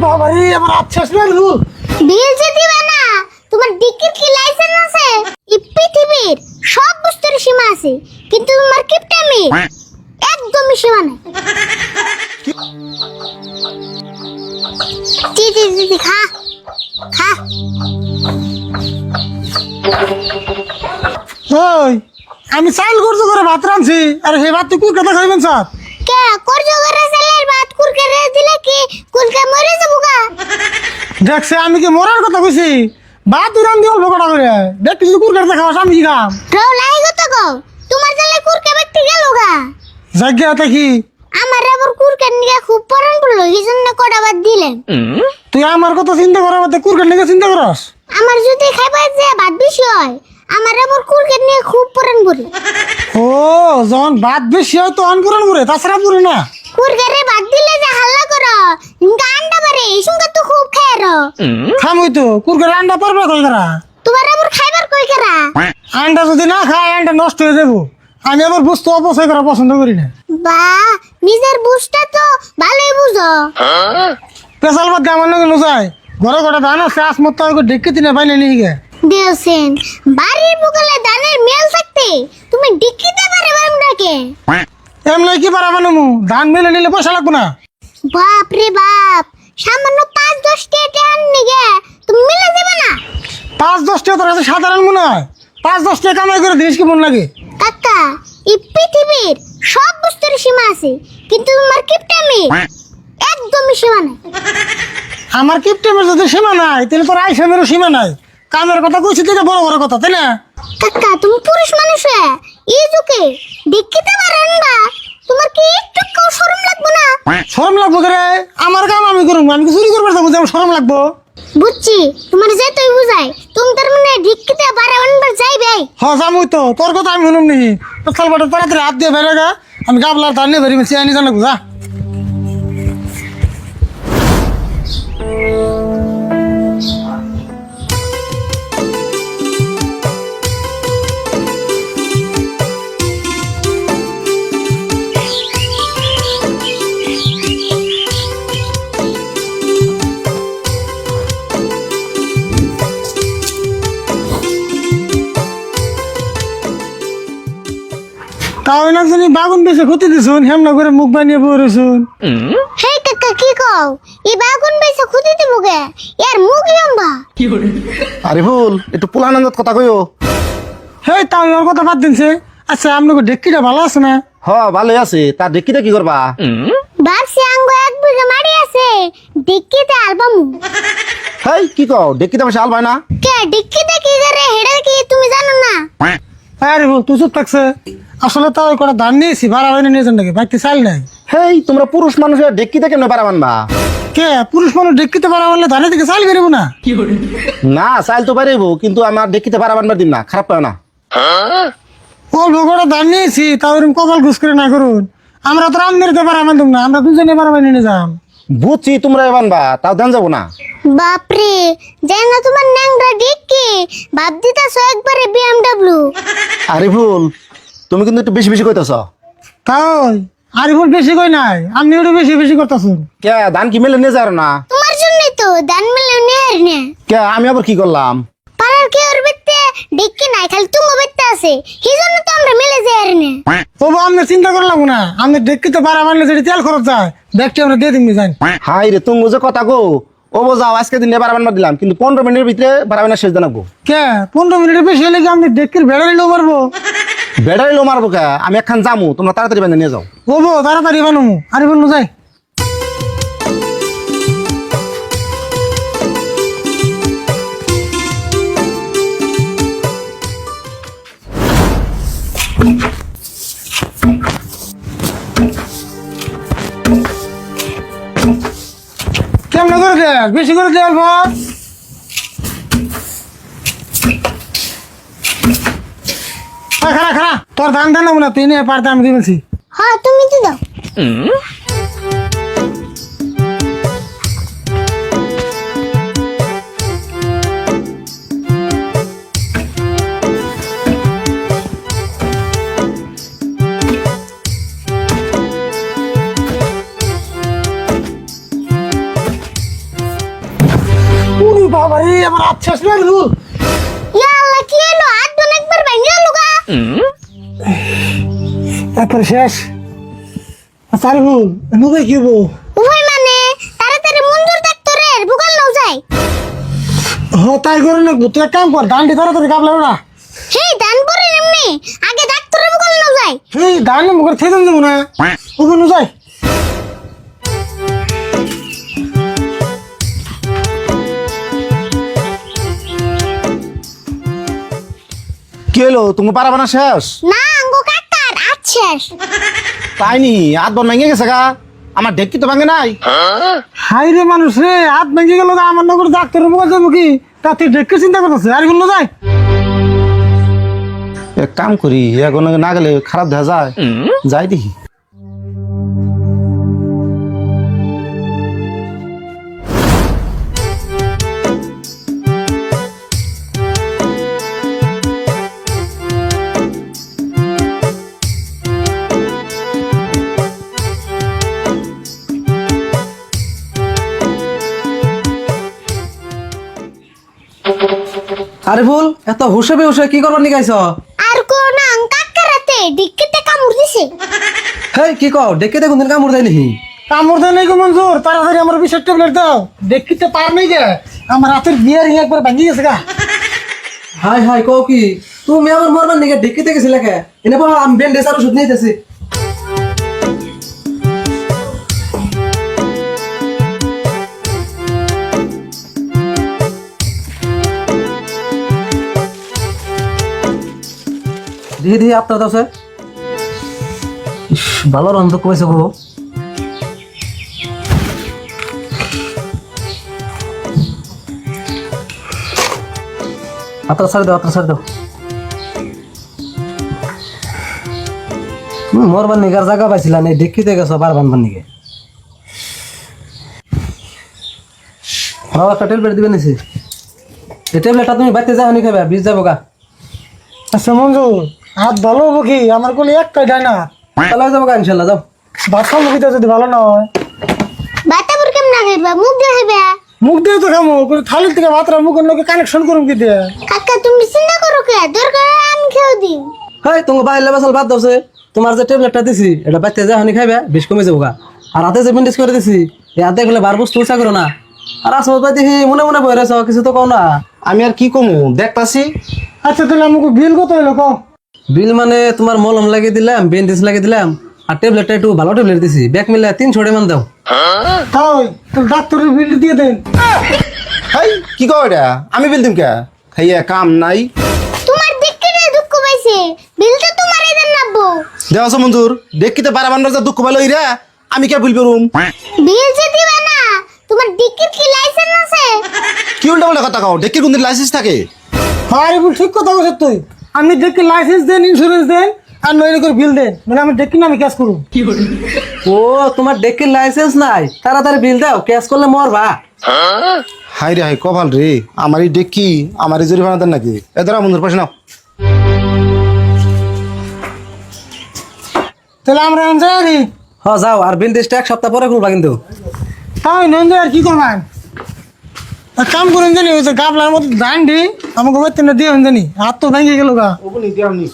বাবা রে আমার আচ্ছা শুনলু বিল যে দিবে না তোমার ডিকির কি লাইসেন্স আছে? এই পৃথিবীর সব বস্তুর সীমা আছে কিন্তু তোমার কিপটামি একদমই সীমা নাই। জি জি জি জি, খা খা। ওই আমি চাল করছো করে ভাত রাঁধছি আর সেই ভাত তুই কথা খাইবেন স্যার কে করজ করে সেলের ভাত কুরকে রে দিলে কি কুলকে মরে যাবো গা? দেখছে আমি কি মরার কথা কইছি ভাত তুই রাঁধি অল্প কটা করে দেখ তুই কুরকার খাওয়াস আমি কি খাম রাও লাই গো তো গো তোমার জালে কুরকে ব্যক্তি গেল গা জায়গাটা কি আমার আবার কুরকে নিয়ে খুব পরান পড়লো এই জন্য কটা বাদ দিলেন। তুই আমার কথা চিন্তা করার মধ্যে কুরকার নিয়ে চিন্তা করস আমার যদি খাইবার যে ভাত বেশি হয় আমার আবার কুরকে নিয়ে খুব পরান পড়ে। ও যখন ভাত বেশি হয় তো অনপুরন করে তাছাড়া পুরে না কুরকে রে ভাত দিলে যে হাল্লা করো ইনকা আন্ডা বারে এই সঙ্গে তো খুব খায় রো খামই তো কুরকার আন্ডা পারবে কই করা তোমার আবার খাইবার কই করা? আন্ডা যদি না খায় আন্ডা নষ্ট হয়ে যাবো আমি আবার বস্তু অপচয় করা পছন্দ করি না বা নিজের বুঝটা তো ভালোই বুঝো। পেশাল বাদ আমার নাকি নুজাই ঘরে ঘরে ধান আছে আসমত ডেকে তিনে পাইলে নিয়ে গে দেওসেন বাড়ির বুকালে ধানের মেল থাকতে তুমি ডিক্কিতে পারে বামটাকে এমনি কি পারা মু ধান মেলে নিলে পয়সা লাগবো না বাপ রে বাপ সামান্য 5-10 টাকা আননি গে তুমি মিলে দেবে না? 5-10 টাকা তোর কাছে সাধারণ মনে হয় 5-10 টাকা কামাই করে দিস কি মন লাগে কাকা এই পৃথিবীর সব বস্তুর সীমা আছে কিন্তু তোমার কিপটামি একদমই সীমা নাই। আমার কিপটেমের যদি সীমা নাই তাহলে তোর আইসেমেরও সীমা নাই কামের কথা কইছি থেকে বড় বড় কথা তাই না কাকা তুমি পুরুষ মানুষ হয়ে এই যুগে ডিক্কিতে পারেন বা তোমার কি একটু কেউ শরম লাগবে না? শরম লাগবো রে আমার কাম আমি করুম আমি কি চুরি করবো যাবো যে আমার শরম লাগবো বুঝছি তোমার যে তুই বুঝাই তুমি তার মানে ডিক্কিতে পারে অনবার যাইবে। হ জামুই তো তোর কথা আমি শুনুম নি তোর বাটা তাড়াতাড়ি হাত দিয়ে বেড়ে গা আমি গাবলার ধান নিয়ে বেরিয়ে চেয়ে আনি জানা যা তাও না জানি বাগুন বেশি ক্ষতি দিছুন হেমনা করে মুখ বানিয়ে বই রয়েছুন হে কাকা কি কও এই বাগুন বেশি খুদি দিব গে এর মুখ লম্বা। আরে ভুল একটু পোলানন্দত কথা কইও। হেই তাও ওর কথা বাদ দিনছে আচ্ছা আপনাকে ডেক্কিটা ভালো আছে না হ ভালোই আছে তার দেখিতে কি করবা? ভাবছি আঙ্গ 1 বিঘা মাটি আছে ডিক্কিতে আলবামু। হেই কি কও দেখিতে বসে আল ভাই না? কে ডিক্কিতে কি করে হেডা কি তুমি জানো না? আরে বল তুই চুপ থাকছে আসলে তো ওই কটা ধান নিয়েছি ভাড়া হয়নি নিয়ে যান নাকি বাইতে চাল নাই হেই তোমরা পুরুষ মানুষের দেখিতে কেমনে পারা মানবা? কে পুরুষ মানুষ ডেক্কিতে ভাড়া হলে ধানের দিকে চাল বেরোবো না না চাইল তো পারিব কিন্তু আমার দেখিতে পারা মানবার দিন না খারাপ পাও না। অল্প কটা ধান নিয়েছি তাও এরকম কপাল ঘুষ করে না করুন আমরা তো রাম মেরতে পারা মানতাম না আমরা দুজনে ভাড়া বানিয়ে নিয়ে যাম বুঝছি তোমরা মানবা তাও দেন যাবো না। বাপরে জান না তোমার ন্যাংরা ডিক্কি ভাব দিতাছো একবারে বিএমডব্লিউ। আরে ভুল তুমি কিন্তু একটু বেশি বেশি কইতাছ। তাই আর ভুল বেশি কই নাই আপনি একটু বেশি বেশি করতেছুন কে ধান কি মেলে নিয়ে যাও না? তোমার জন্যই তো দান মিলে নেহার নে কে আমি আবার কি করলাম? পাড়ার কে ওর বেতে ডিক্কি নাই খালি তুমি বেতে আছে এই জন্য তো আমরা মিলে যাই আর নে। ও আমি চিন্তা করলাম না আমি ডেক্কিতে ভাড়া মানলে যদি তেল খরচ যায় দেখতে আমরা দিয়ে দিন যাই হাই রে তুমি যে কথা গো ও যাও আজকে দিনে ভাড়া বানবার দিলাম কিন্তু 15 মিনিটের ভিতরে ভাড়া বানা শেষ জানাবো। কে 15 মিনিটের বেশি হলে কি আমি ডেক্কির ভেড়া নিলেও পারবো বেড়াই লো মারবো কে আমি একখান যামু তোমরা তাড়াতাড়ি বেঁধে নিয়ে যাও। ও তাড়াতাড়ি বানুমু আরে বানু যাই কেমন করে দে বেশি করে দে অল্প খারা খারা তোর ধান ধান না তুই নিয়ে পারতে আমি দিয়ে বলছি হ্যাঁ তুমি তো দাও। বাবা রে আমার আচ্ছা শুনে রুল ইয়া আল্লাহ কি হলো হাত বোন একবার ভেঙে গেল গা একবার শেষ আরে রুল নুবে কি বো উভয় মানে তাড়াতাড়ি মঞ্জুর ডাক্তারের বুকাল নাও যায় তাই করে না তুই এক কাম কর দান্ডি তাড়াতাড়ি কাপলা ওরা হেই দান পরে এমনি আগে ডাক্তারের বুকাল নাও যায় এই দান্ডি মুখে থেদন দেবো না ওখানে যাই কি হলো তুমি পারাবে না শেষ না আঙ্গো কাকার আচ্ছা তাই নি হাত বন ভেঙে গেছে গা আমার ডেকি তো ভাঙে নাই হাই রে মানুষ রে হাত ভেঙে গেল আমার নগর ডাক্তারের মুখে যাবো কি তাতে দেখে চিন্তা করতেছে আর কোনো যায় এক কাম করি এখন না গেলে খারাপ দেখা যায় যাই দেখি আরে ভুল এত হুসে বেহুসে কি করবার নিকাইছ আর কোন না কাকার রাতে ডিক্কিতে কামড় দিছে হেই কি কও ডেকে দেখুন দিন কামড় দেয় নাকি কামড় দেয় নাই গো মঞ্জুর তাড়াতাড়ি আমার বিশেষ ট্যাবলেট দাও দেখিতে পার নাই যে আমার রাতের বিয়ার একবার ভেঙে গেছে গা হাই হাই কও কি তুমি আমার মরবার নিকে ডেকে গেছিলে কে এনে বল আমি ব্যান্ডেজ আর ওষুধ নিতেছি দিয়ে দিয়ে আপনার দাও স্যার ভালো রন্ধ কমেছে গো আপনার ছাড় দাও আপনার ছাড় দাও তুমি মরবার নিগার জায়গা পাইছিলা না দেখিতে গেছো বার বানবার নিকে বাবা একটা ট্যাবলেট দিবে নিছি এই ট্যাবলেটটা তুমি বাইতে যাও নি খাবে বিষ যাবো গা আচ্ছা মঞ্জুর হাত ভালো হবো কি আমার কোলে একটাই ডায় না তাহলে যাবো গা ইনশাল্লাহ যাও বাচ্চা মুখিতে যদি ভালো না হয় বাতাবুর কেমন না খাইবা মুখ দিয়ে খাইবা মুখ দিয়ে তো খামো থালির থেকে ভাতরা মুখের লোকে কানেকশন করুম কি দিয়ে কাকা তুমি চিন্তা করো কে দরকার আমি খেয়ে দিই হাই তোমাকে বাইরে বাসাল বাদ দাওছে তোমার যে ট্যাবলেটটা দিছি এটা বাইতে যাও নি খাইবে বিষ কমে যাবো গা আর হাতে যে ব্যান্ডেজ করে দিছি এই হাতে গেলে বার বস্তু উচা করো না আর আসো বাই দেখি মনে মনে বই রেছ কিছু তো কও না আমি আর কি কমু দেখতাছি আচ্ছা তাহলে আমাকে বিল কত হইলো কো বিল মানে তোমার মলম লাগিয়ে দিলাম ব্যান্ডেজ লাগিয়ে দিলাম আর ট্যাবলেটটা একটু ভালো ট্যাবলেট দিছি ব্যাগ মিলে 300 মান দাও তাই তাহলে ডাক্তারের বিল দিয়ে দেন হাই কি কও এটা আমি বিল দিম কে খাইয়া কাম নাই তোমার দিককে দুঃখ পাইছে বিল তো তোমারই দেন নাবো দেওয়া মঞ্জুর দেখিতে পারাবার না দুঃখ ভালো ইরা আমি কে বিল করুম বিল যে দিবা না তোমার দিকের কি লাইসেন্স আছে কি উল্টা বলে কথা কও ডেকির কোনদিন লাইসেন্স থাকে আরে বল ঠিক কথা বলছ তুই আমি দেখি লাইসেন্স দেন ইন্স্যুরেন্স দেন আর নইলে করে বিল দেন মানে আমি দেখি না আমি ক্যাশ করুম ও তোমার ডেকের লাইসেন্স নাই তাড়াতাড়ি বিল দাও ক্যাশ করলে মরবা হাই রে হাই কপাল রে আমারই ডেকি আমারই জরিমানা দেন নাকি এ ধরা বন্ধুর পাশে নাও তাহলে আমরা এনজয় করি হ যাও আর ব্যান্ডেজটা এক সপ্তাহ পরে খুলবা কিন্তু তাই এনজয় আর কি করবেন এক কাম করুন জানি ওই যে গাবলার মতো দান্ডি আমাকে ওই দিয়ে জানি হাত তো ভেঙে গেল গা ওপনি দিয়ামনি